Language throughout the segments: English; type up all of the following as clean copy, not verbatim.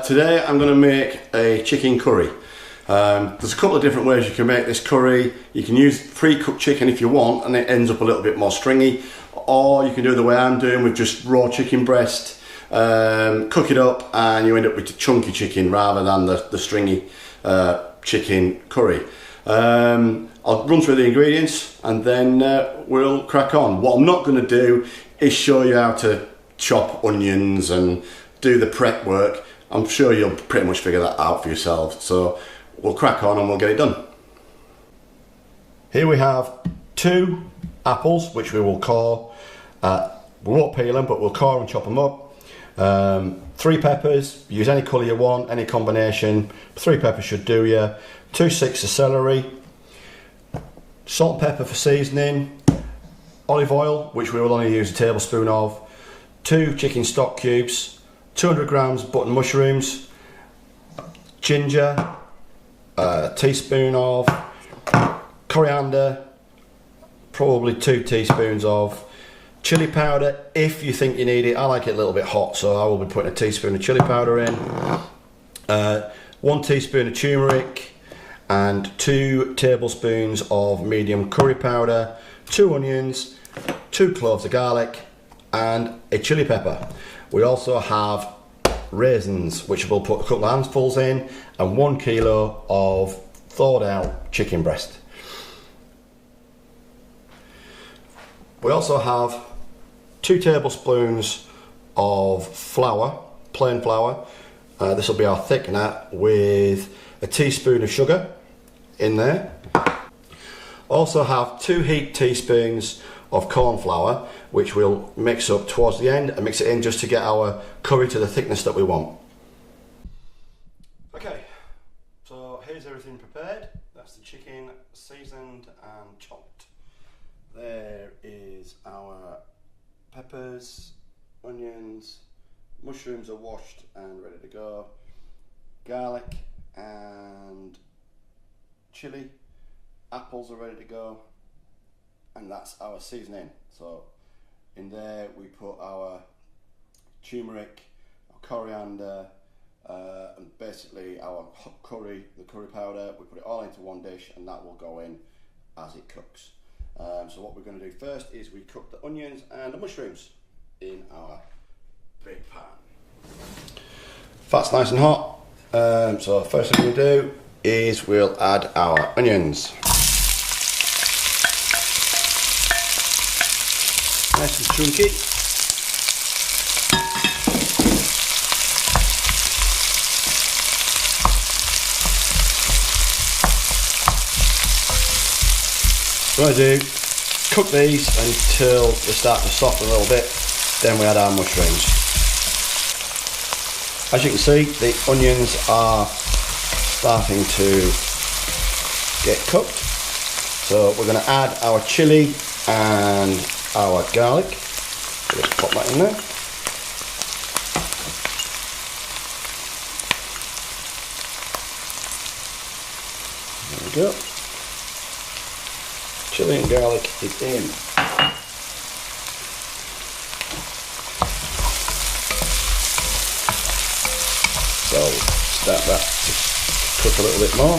Today I'm going to make a chicken curry. There's a couple of different ways you can make this curry. You can use pre-cooked chicken if you want and it ends up a little bit more stringy, or you can do the way I'm doing with just raw chicken breast, cook it up and you end up with a chunky chicken rather than the stringy chicken curry. I'll run through the ingredients and then we'll crack on. What I'm not going to do is show you how to chop onions and do the prep work. I'm sure you'll pretty much figure that out for yourself. So we'll crack on and we'll get it done. Here we have 2 apples which we will core. We won't peel them, but we'll core and chop them up. 3 peppers, use any colour you want, any combination. 3 peppers should do you. 2 sticks of celery. Salt and pepper for seasoning. Olive oil, which we will only use a tablespoon of. 2 chicken stock cubes. 200 grams button mushrooms. Ginger. A teaspoon of coriander. Probably 2 teaspoons of chilli powder if you think you need it. I like it a little bit hot, so I will be putting a teaspoon of chilli powder in. 1 teaspoon of turmeric and 2 tablespoons of medium curry powder, 2 onions, 2 cloves of garlic and a chili pepper. We also have raisins, which we'll put a couple of handfuls in, and 1 kilo of thawed out chicken breast. We also have 2 tablespoons of flour, plain flour. This will be our thickener with a teaspoon of sugar in there. Also have 2 heaped teaspoons of cornflour, which we'll mix up towards the end and mix it in just to get our curry to the thickness that we want. Okay, so here's everything prepared. That's the chicken seasoned and chopped. There is our peppers, onions, mushrooms are washed and ready to go, garlic and chili, apples are ready to go, and that's our seasoning. So in there we put our turmeric, our coriander, and basically our hot curry, the curry powder. We put it all into one dish and that will go in as it cooks. So what we're going to do first is we cook the onions and the mushrooms in our big pan. Fat's nice and hot, so the first thing we do is we'll add our onions. Nice and chunky. What I do, cook these until they start to soften a little bit, then we add our mushrooms. As you can see, the onions are starting to get cooked, so we're going to add our chilli and our garlic. So just pop that in there. There we go. Chilli and garlic is in. So start that to cook a little bit more.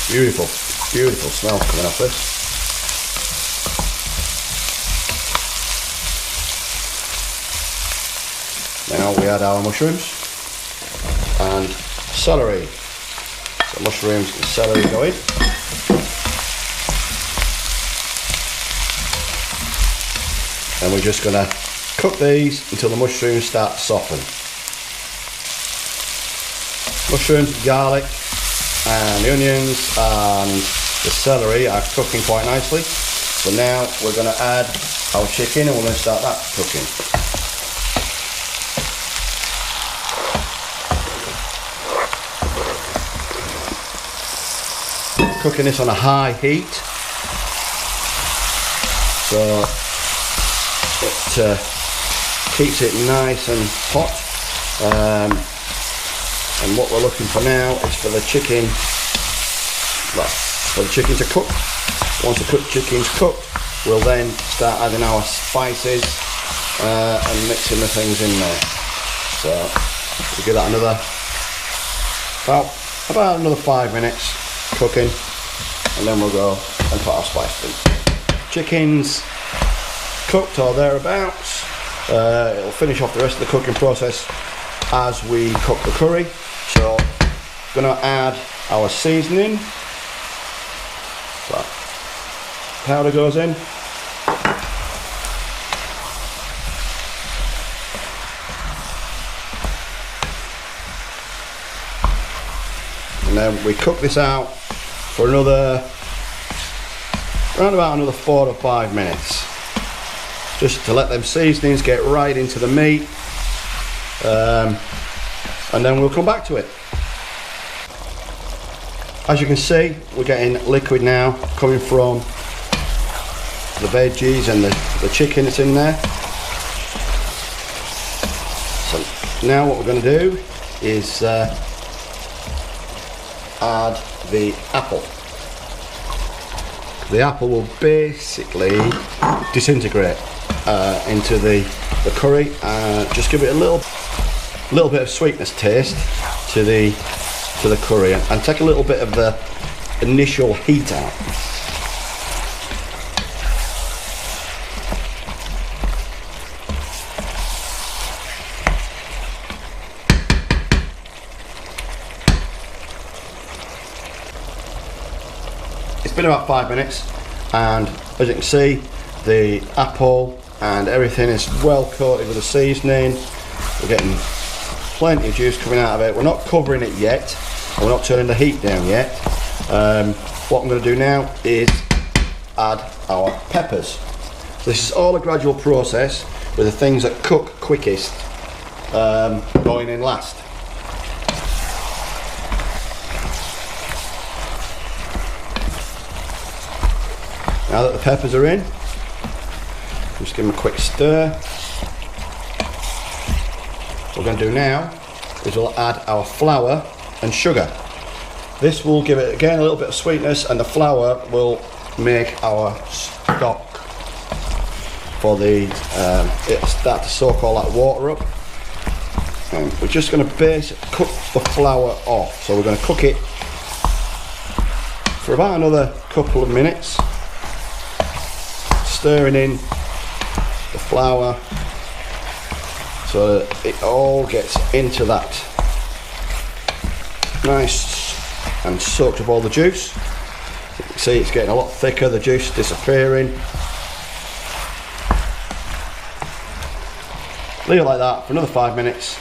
Beautiful, beautiful smell coming off this. Now we add our mushrooms and celery. So mushrooms and celery go in. And we're just going to cook these until the mushrooms start to soften. Mushrooms, garlic and the onions and the celery are cooking quite nicely. So now we're going to add our chicken and we're going to start that cooking. Cooking this on a high heat, so it keeps it nice and hot. And what we're looking for now is for the chicken, to cook. Once the cooked chicken's cooked, we'll then start adding our spices and mixing the things in there. So we'll give that about another 5 minutes cooking, and then we'll go and put our spices in. Chicken's cooked or thereabouts. It'll finish off the rest of the cooking process as we cook the curry. So I'm going to add our seasoning. So powder goes in. And then we cook this out for around about another 4 to 5 minutes, just to let them seasonings get right into the meat, and then we'll come back to it. As you can see, we're getting liquid now coming from the veggies and the chicken that's in there. So now what we're going to do is add the apple. The apple will basically disintegrate into the curry, just give it a little bit of sweetness taste to the curry, and take a little bit of the initial heat out. It's been about 5 minutes, and as you can see, the apple and everything is well coated with the seasoning. We're getting plenty of juice coming out of it. We're not covering it yet, and we're not turning the heat down yet. What I'm going to do now is add our peppers. So this is all a gradual process, with the things that cook quickest going in last. Now that the peppers are in, just give them a quick stir. What we're going to do now is we'll add our flour and sugar. This will give it again a little bit of sweetness, and the flour will make our stock for the it'll start to soak all that water up. And we're just going to cook the flour off. So we're going to cook it for about another couple of minutes, stirring in the flour so that it all gets into that nice and soaked up all the juice. You can see it's getting a lot thicker, the juice disappearing. Leave it like that for another 5 minutes.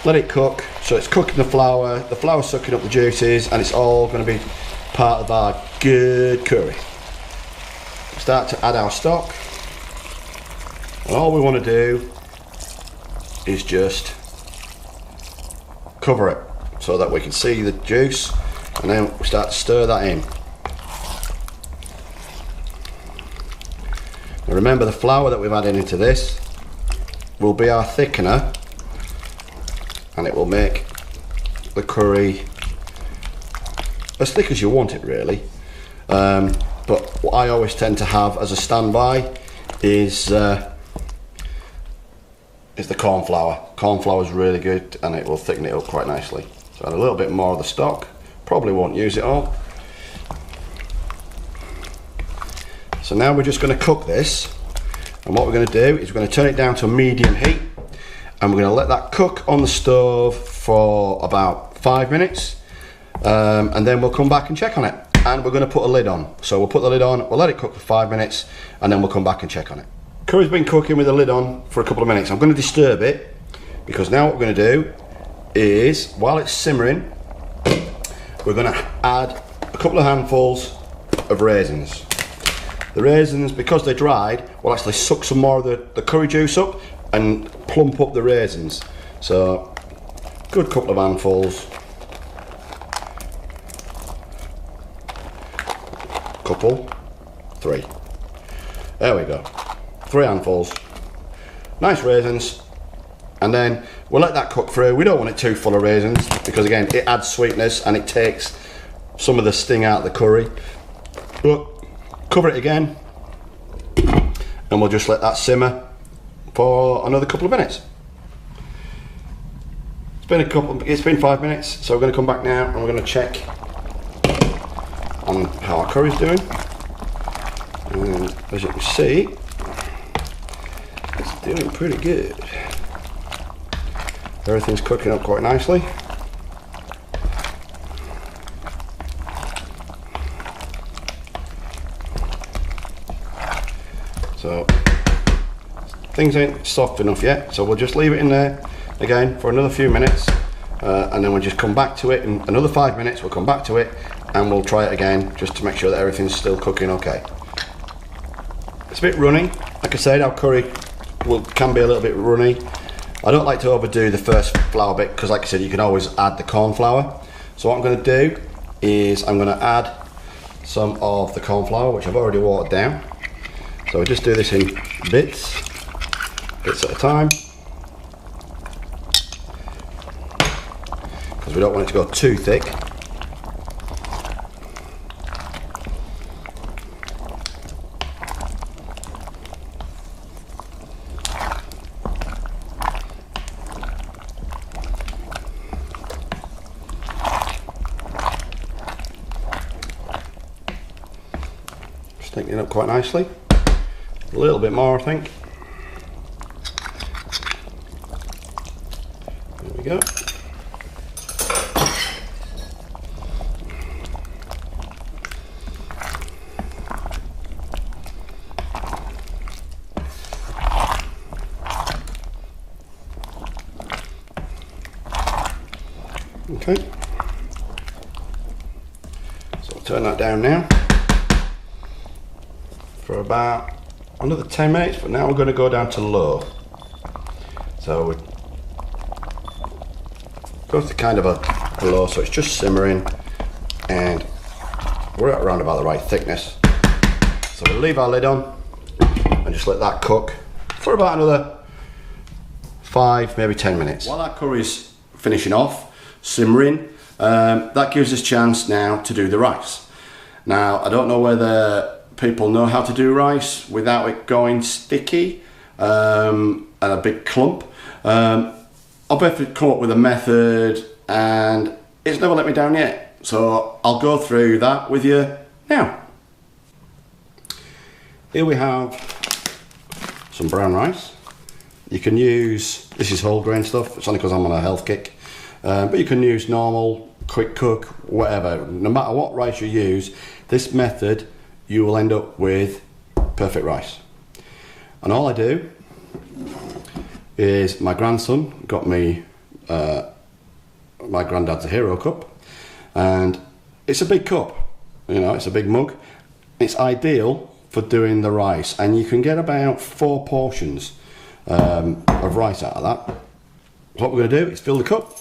Let it cook, so it's cooking the flour's sucking up the juices, and it's all going to be part of our good curry. Start to add our stock, and all we want to do is just cover it so that we can see the juice, and then we start to stir that in. Now remember, the flour that we've added into this will be our thickener, and it will make the curry as thick as you want it, really. But what I always tend to have as a standby is the cornflour. Cornflour is really good, and it will thicken it up quite nicely. So add a little bit more of the stock. Probably won't use it all. So now we're just going to cook this, and what we're going to do is we're going to turn it down to a medium heat, and we're going to let that cook on the stove for about 5 minutes, and then we'll come back and check on it. And we're going to put a lid on. So we'll put the lid on, we'll let it cook for 5 minutes, and then we'll come back and check on it. Curry's been cooking with the lid on for a couple of minutes. I'm going to disturb it, because now what we're going to do is, while it's simmering, we're going to add a couple of handfuls of raisins. The raisins, because they're dried, will actually suck some more of the curry juice up and plump up the raisins. So, good couple of handfuls. Couple, 3. There we go. 3 handfuls. Nice raisins. And then we'll let that cook through. We don't want it too full of raisins, because again, it adds sweetness and it takes some of the sting out of the curry. But cover it again, and we'll just let that simmer for another couple of minutes. It's been 5 minutes, so we're going to come back now and we're going to check on how our curry's doing. And as you can see, it's doing pretty good. Everything's cooking up quite nicely. So things ain't soft enough yet, so we'll just leave it in there again for another few minutes, and then we'll just come back to it in another 5 minutes. We'll come back to it and we'll try it again just to make sure that everything's still cooking okay. It's a bit runny, like I said, our curry can be a little bit runny. I don't like to overdo the first flour bit because, like I said, you can always add the corn flour. So what I'm going to do is I'm going to add some of the corn flour, which I've already watered down. So we just do this in bits at a time, because we don't want it to go too thick. Just thickening it up quite nicely. A little bit more, I think. There we go. Okay. So I'll turn that down now for about another 10 minutes, but now we're going to go down to low. So we go to kind of a low, so it's just simmering, and we're at around about the right thickness. So we'll leave our lid on and just let that cook for about another 5, maybe 10 minutes. While our curry's finishing off, simmering, that gives us a chance now to do the rice. Now, I don't know whether people know how to do rice without it going sticky and a big clump. I've basically come up with a method and it's never let me down yet. So I'll go through that with you now. Here we have some brown rice. You can use, this is whole grain stuff, it's only because I'm on a health kick, but you can use normal, quick cook, whatever. No matter what rice you use, this method you will end up with perfect rice. And all I do is, my grandson got me my granddad's a hero cup, and it's a big cup, you know, it's a big mug. It's ideal for doing the rice, and you can get about 4 portions of rice out of that. What we're going to do is fill the cup.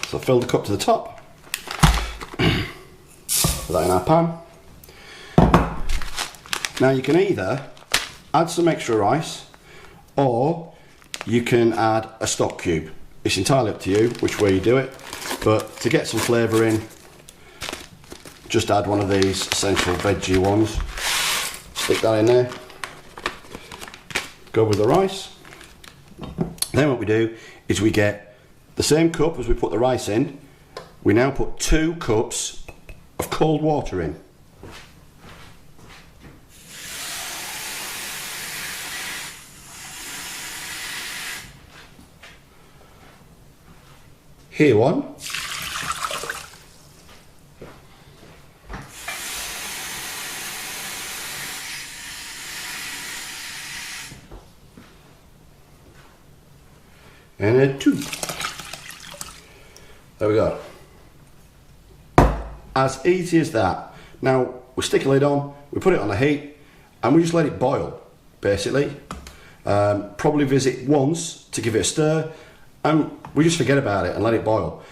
So fill the cup to the top, put that in our pan. Now you can either add some extra rice, or you can add a stock cube. It's entirely up to you which way you do it, but to get some flavour in, just add one of these essential veggie ones, stick that in there, go with the rice. Then what we do is we get the same cup as we put the rice in, we now put 2 cups of cold water in. Here one. And a 2. There we go. As easy as that. Now we stick a lid on, we put it on the heat, and we just let it boil, basically. Probably visit once to give it a stir, and we just forget about it and let it boil.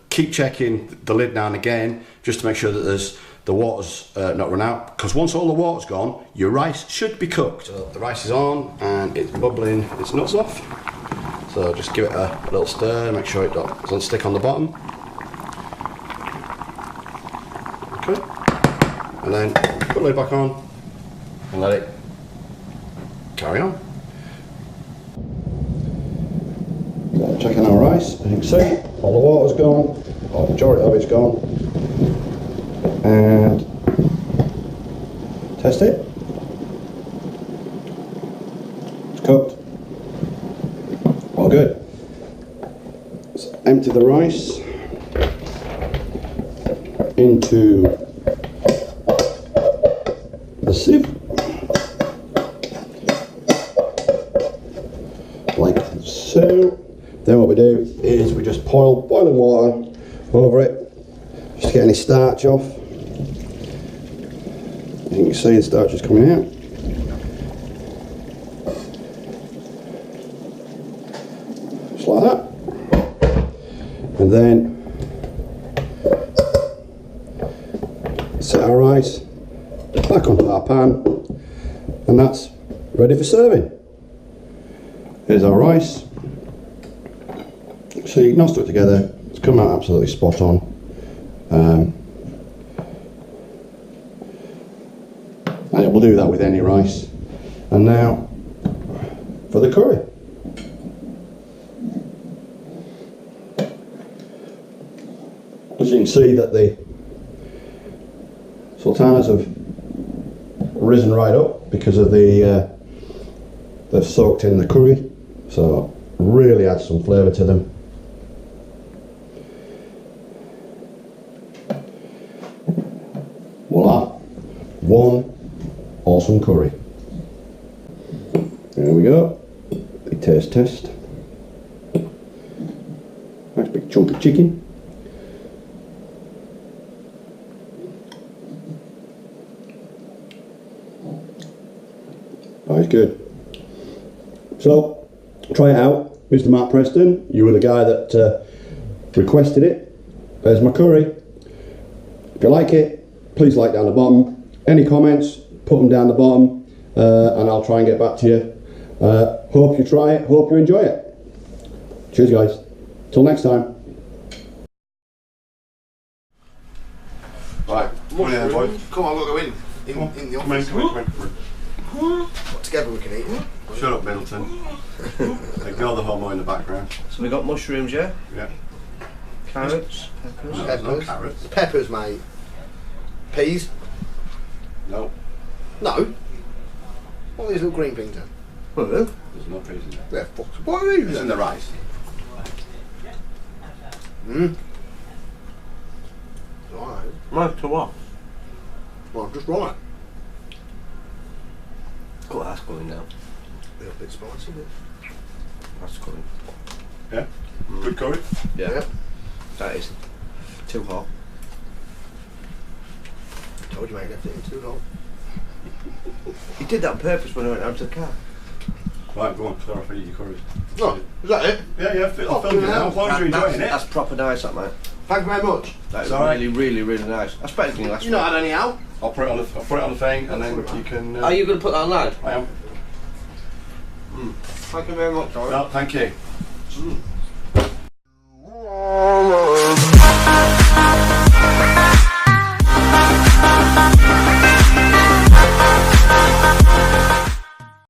Keep checking the lid now and again, just to make sure that the water's not run out, because once all the water's gone, your rice should be cooked. So the rice is on and it's bubbling its nuts off. So just give it a little stir, make sure it doesn't stick on the bottom. Okay. And then put the lid back on and let it carry on. So checking our rice, as you can see, all the water's gone, or the majority of it's gone. And test it. It's cooked. All good. Let's empty the rice into the sieve, like so. Then what we do is we just pour boiling water over it, just to get any starch off. As you can see, the starch is coming out. Just like that. And then set our rice back onto our pan, and that's ready for serving. Here's our rice. So you can all stick it together. It's come out absolutely spot on. And we'll do that with any rice. And now for the curry. As you can see that the sultanas have risen right up because of they've soaked in the curry, so really adds some flavour to them. Voila, one awesome curry. There we go, the taste test. Nice big chunk of chicken. That is good. So, try it out. Mr. Mark Preston, you were the guy that requested it. There's my curry. If you like it, please like down the bottom. Any comments, put them down the bottom, and I'll try and get back to you. Hope you try it, hope you enjoy it. Cheers guys, till next time. Right, come on then boys. Come on, we'll go in the office. Come in. What, together we can eat. Shut up, Middleton. Ignore the homo in the background. So we got mushrooms, yeah? Yeah. Carrots, peppers. No, Peppers. no carrots. Peppers, mate. Peas? No. No. What are these little green things then? There's no peas in there. They're fucked. What are these? It's in the rice. Right. Right to what? Well, just right. Got that's going now. A little bit spicy, but That's going. Yeah. Good curry. Yeah. That is too hot. I told you, mate, left it in too long. He did that on purpose when I went out to the car. Right, go on. Sorry for eating your curry. Oh, is that it? Yeah, I'll film you now. As long as you're enjoying it. That's proper nice, that mate. Thank you very much. That is Sorry. really nice. That's better than your last You one. not had any out? I'll put it on the thing, and then you can. Are you going to put that online? I am. Thank you very much, Dory. No, thank you.